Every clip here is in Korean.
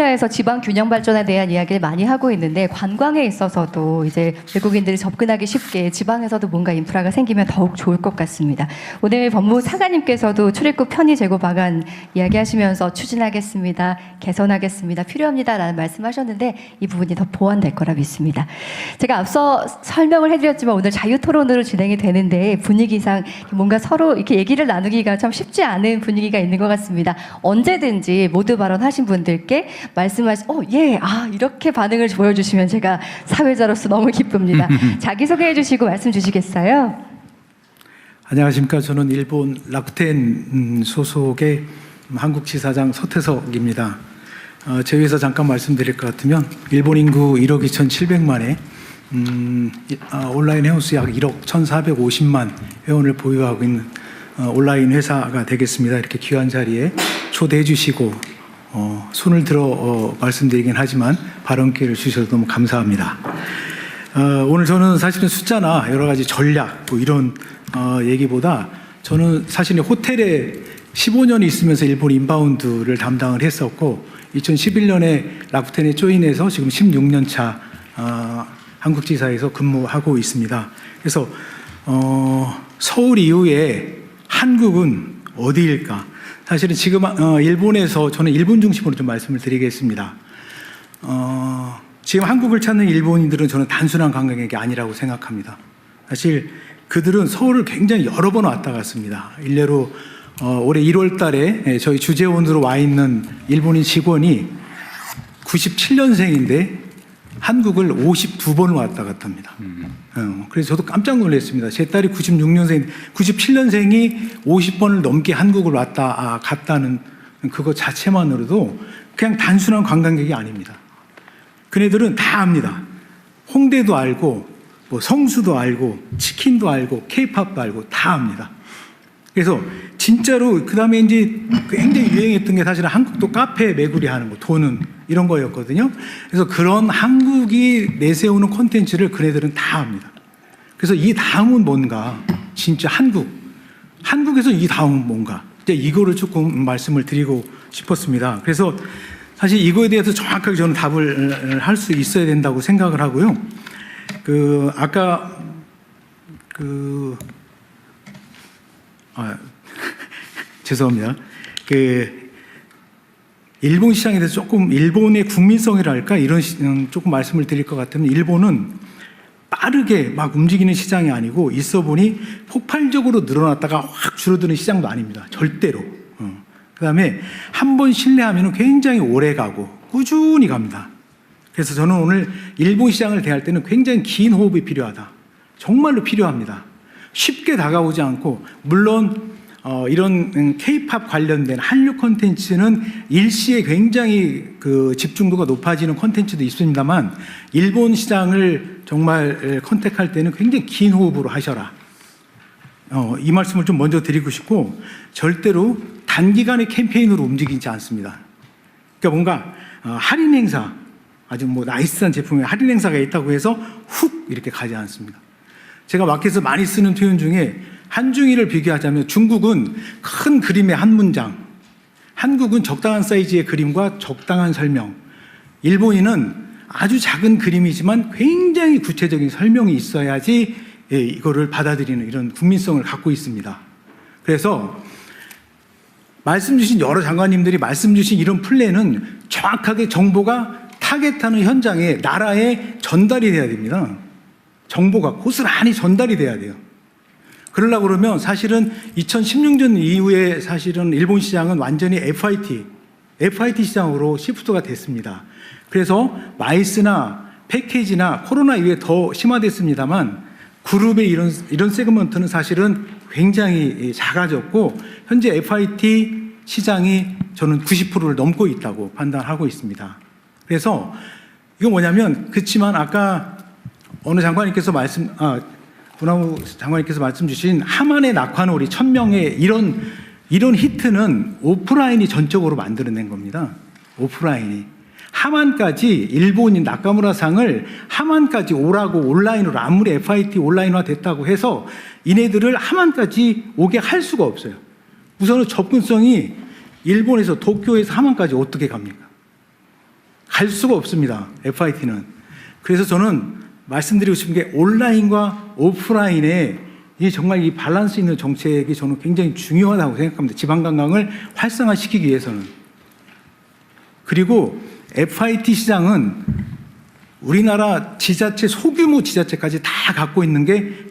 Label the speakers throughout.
Speaker 1: 분야에서 지방 균형 발전에 대한 이야기를 많이 하고 있는데 관광에 있어서도 이제 외국인들이 접근하기 쉽게 지방에서도 뭔가 인프라가 생기면 더욱 좋을 것 같습니다. 오늘 법무부 차관님께서도 출입국 편의 제고 방안 이야기하시면서 추진하겠습니다, 개선하겠습니다, 필요합니다라는 말씀하셨는데 이 부분이 더 보완될 거라 믿습니다. 제가 앞서 설명을 해드렸지만 오늘 자유토론으로 진행이 되는데 분위기상 뭔가 서로 이렇게 얘기를 나누기가 참 쉽지 않은 분위기가 있는 것 같습니다. 언제든지 모두 발언하신 분들께 이렇게 반응을 보여주시면 제가 사회자로서 너무 기쁩니다. 자기소개해 주시고 말씀 주시겠어요?
Speaker 2: 안녕하십니까. 저는 일본 라쿠텐 소속의 한국지사장 서태석입니다. 제위에서 잠깐 말씀드릴 것 같으면 일본 인구 1억 2,700만에 온라인 회원수 약 1억 1,450만 회원을 보유하고 있는 온라인 회사가 되겠습니다. 이렇게 귀한 자리에 초대해 주시고 손을 들어 말씀드리긴 하지만 발언 기회를 주셔서 너무 감사합니다. 오늘 저는 사실은 숫자나 여러 가지 전략 뭐 이런 얘기보다 저는 사실 호텔에 15년이 있으면서 일본 인바운드를 담당을 했었고 2011년에 라쿠텐에 조인해서 지금 16년 차 한국지사에서 근무하고 있습니다. 그래서 서울 이후에 한국은 어디일까? 사실은 지금 일본에서 저는 일본 중심으로 좀 말씀을 드리겠습니다. 지금 한국을 찾는 일본인들은 저는 단순한 관광객이 아니라고 생각합니다. 사실 그들은 서울을 굉장히 여러 번 왔다 갔습니다. 일례로 올해 1월 달에 저희 주재원으로 와 있는 일본인 직원이 97년생인데 한국을 52번을 왔다 갔다 합니다. 그래서 저도 깜짝 놀랐습니다. 제 딸이 97년생이 50번을 넘게 한국을 왔다 갔다는 그거 자체만으로도 그냥 단순한 관광객이 아닙니다. 그네들은 다 압니다. 홍대도 알고, 뭐 성수도 알고, 치킨도 알고, 케이팝도 알고 다 압니다. 그래서 진짜로 그 다음에 이제 굉장히 유행했던 게 사실은 한국도 카페 매구리 하는 거, 도는 이런 거였거든요. 그래서 그런 한국이 내세우는 콘텐츠를 그네들은 다 합니다. 그래서 이 다음은 뭔가, 진짜 한국에서 이 다음은 뭔가, 이제 이거를 조금 말씀을 드리고 싶었습니다. 그래서 사실 이거에 대해서 정확하게 저는 답을 할 수 있어야 된다고 생각을 하고요. 아까 죄송합니다. 일본 시장에 대해서 조금 일본의 국민성이랄까 이런 조금 말씀을 드릴 것 같으면 일본은 빠르게 막 움직이는 시장이 아니고 있어 보니 폭발적으로 늘어났다가 확 줄어드는 시장도 아닙니다. 절대로. 그다음에 한 번 신뢰하면 굉장히 오래 가고 꾸준히 갑니다. 그래서 저는 오늘 일본 시장을 대할 때는 굉장히 긴 호흡이 필요하다. 정말로 필요합니다. 쉽게 다가오지 않고 물론 이런 K-팝 관련된 한류 콘텐츠는 일시에 굉장히 집중도가 높아지는 콘텐츠도 있습니다만 일본 시장을 정말 컨택할 때는 굉장히 긴 호흡으로 하셔라. 이 말씀을 좀 먼저 드리고 싶고 절대로 단기간의 캠페인으로 움직이지 않습니다. 그러니까 뭔가 할인 행사, 아주 뭐 나이스한 제품에 할인 행사가 있다고 해서 훅 이렇게 가지 않습니다. 제가 마켓에서 많이 쓰는 표현 중에 한중일을 비교하자면 중국은 큰 그림의 한 문장, 한국은 적당한 사이즈의 그림과 적당한 설명, 일본인은 아주 작은 그림이지만 굉장히 구체적인 설명이 있어야지 이거를 받아들이는 이런 국민성을 갖고 있습니다. 그래서 말씀 주신 여러 장관님들이 말씀 주신 이런 플랜은 정확하게 정보가 타겟하는 현장에 나라에 전달이 돼야 됩니다. 정보가 고스란히 전달이 돼야 돼요. 그러려고 그러면 사실은 2016년 이후에 사실은 일본 시장은 완전히 FIT 시장으로 시프트가 됐습니다. 그래서 마이스나 패키지나 코로나 이후에 더 심화됐습니다만 그룹의 이런 세그먼트는 사실은 굉장히 작아졌고 현재 FIT 시장이 저는 90%를 넘고 있다고 판단하고 있습니다. 그래서 이거 뭐냐면 그렇지만 아까 어느 장관님께서 문화부 장관님께서 말씀 주신 하만의 낙화놀이 1000명의 이런 히트는 오프라인이 전적으로 만들어낸 겁니다. 오프라인이. 하만까지 일본인 나카무라상을 하만까지 오라고 온라인으로 아무리 FIT 온라인화 됐다고 해서 이네들을 하만까지 오게 할 수가 없어요. 우선은 접근성이 일본에서 도쿄에서 하만까지 어떻게 갑니까? 갈 수가 없습니다. FIT는. 그래서 저는 말씀드리고 싶은 게 온라인과 오프라인의 이 정말 이 밸런스 있는 정책이 저는 굉장히 중요하다고 생각합니다. 지방관광을 활성화시키기 위해서는. 그리고 FIT 시장은 우리나라 지자체, 소규모 지자체까지 다 갖고 있는 게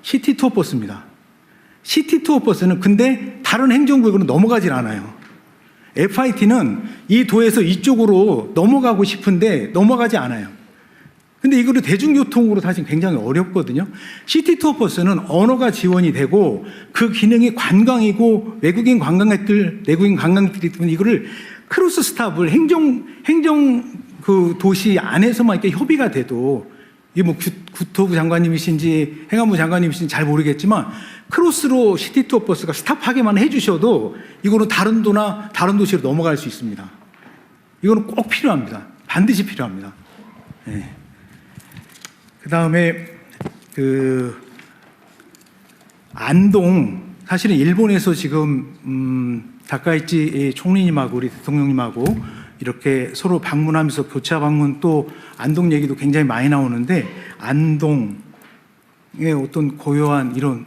Speaker 2: 시티 투어 버스입니다. 시티 투어 버스는 근데 다른 행정구역으로 넘어가질 않아요. FIT는 이 도에서 이쪽으로 넘어가고 싶은데 넘어가지 않아요. 근데 이거를 대중교통으로 사실 굉장히 어렵거든요. 시티 투어 버스는 언어가 지원이 되고 그 기능이 관광이고 외국인 관광객들, 내국인 관광객들이 때문에 이거를 크로스 스탑을 행정 그 도시 안에서만 이렇게 협의가 돼도 이게 뭐 국토부 장관님이신지 행안부 장관님이신지 잘 모르겠지만 크로스로 시티 투어 버스가 스탑하게만 해주셔도 이거는 다른 도나 다른 도시로 넘어갈 수 있습니다. 이거는 꼭 필요합니다. 반드시 필요합니다. 네. 그 다음에 안동 사실은 일본에서 지금 다카이치 총리님하고 우리 대통령님하고 이렇게 서로 방문하면서 교차 방문 또 안동 얘기도 굉장히 많이 나오는데 안동의 어떤 고요한 이런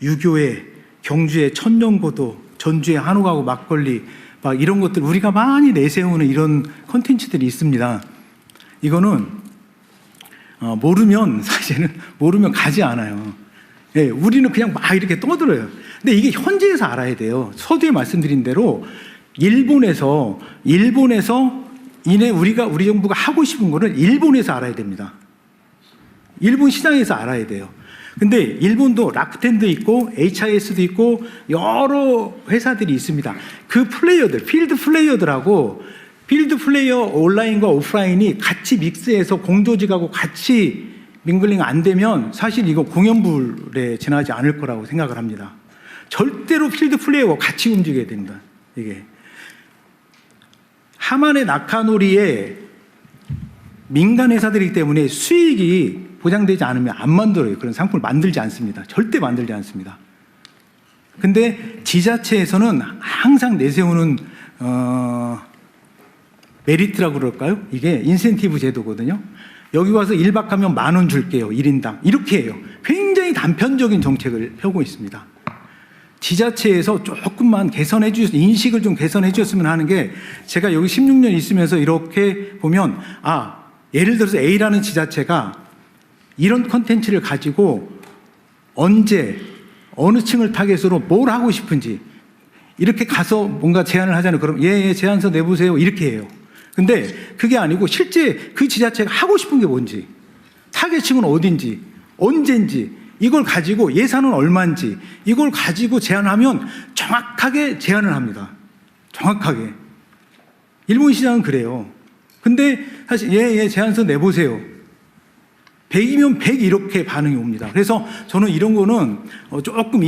Speaker 2: 유교의 경주의 천년고도 전주의 한옥하고 막걸리 막 이런 것들 우리가 많이 내세우는 이런 콘텐츠들이 있습니다. 이거는 모르면 사실은 모르면 가지 않아요. 예, 우리는 그냥 막 이렇게 떠들어요. 근데 이게 현지에서 알아야 돼요. 서두에 말씀드린 대로 일본에서 우리 정부가 하고 싶은 거를 일본에서 알아야 됩니다. 일본 시장에서 알아야 돼요. 근데 일본도 라쿠텐도 있고 HIS도 있고 여러 회사들이 있습니다. 그 플레이어들, 필드 플레이어 온라인과 오프라인이 같이 믹스해서 공조직하고 같이 밍글링 안 되면 사실 이거 공연불에 지나지 않을 거라고 생각을 합니다. 절대로 필드 플레이어와 같이 움직여야 됩니다. 이게 하만의 낙하놀이에 민간 회사들이기 때문에 수익이 보장되지 않으면 안 만들어요. 그런 상품을 만들지 않습니다. 절대 만들지 않습니다. 근데 지자체에서는 항상 내세우는 메리트라고 그럴까요? 이게 인센티브 제도거든요. 여기 와서 1박 하면 10,000원 줄게요. 1인당. 이렇게 해요. 굉장히 단편적인 정책을 펴고 있습니다. 지자체에서 조금만 개선해 주셨, 인식을 좀 개선해 주셨으면 하는 게 제가 여기 16년 있으면서 이렇게 보면 예를 들어서 A라는 지자체가 이런 컨텐츠를 가지고 언제 어느 층을 타겟으로 뭘 하고 싶은지 이렇게 가서 뭔가 제안을 하잖아요. 그럼 예, 제안서 내보세요. 이렇게 해요. 근데 그게 아니고 실제 그 지자체가 하고 싶은 게 뭔지, 타겟층은 어딘지, 언젠지 이걸 가지고 예산은 얼마인지 이걸 가지고 제안하면 정확하게 제안을 합니다. 정확하게. 일본 시장은 그래요. 근데 사실 예, 제안서 내보세요. 100이면 100 이렇게 반응이 옵니다. 그래서 저는 이런 거는 조금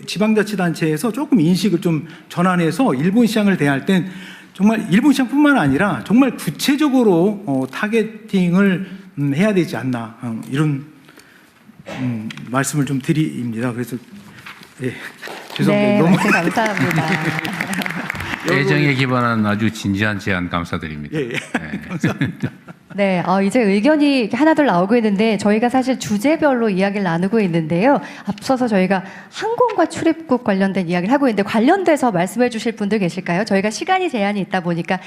Speaker 2: 지방자치단체에서 조금 인식을 좀 전환해서 일본 시장을 대할 땐 정말 일본 시장뿐만 아니라 정말 구체적으로 타겟팅을 해야 되지 않나 이런 말씀을 좀 드립니다. 그래서 예, 죄송합니다.
Speaker 1: 네,
Speaker 2: 너무
Speaker 1: 말씀 감사합니다.
Speaker 3: 애정에 기반한 아주 진지한 제안 감사드립니다.
Speaker 2: 예, 감사합니다.
Speaker 1: 네, 이제 의견이 하나둘 나오고 있는데 저희가 사실 주제별로 이야기를 나누고 있는데요. 앞서서 저희가 항공과 출입국 관련된 이야기를 하고 있는데 관련돼서 말씀해 주실 분들 계실까요? 저희가 시간이 제한이 있다 보니까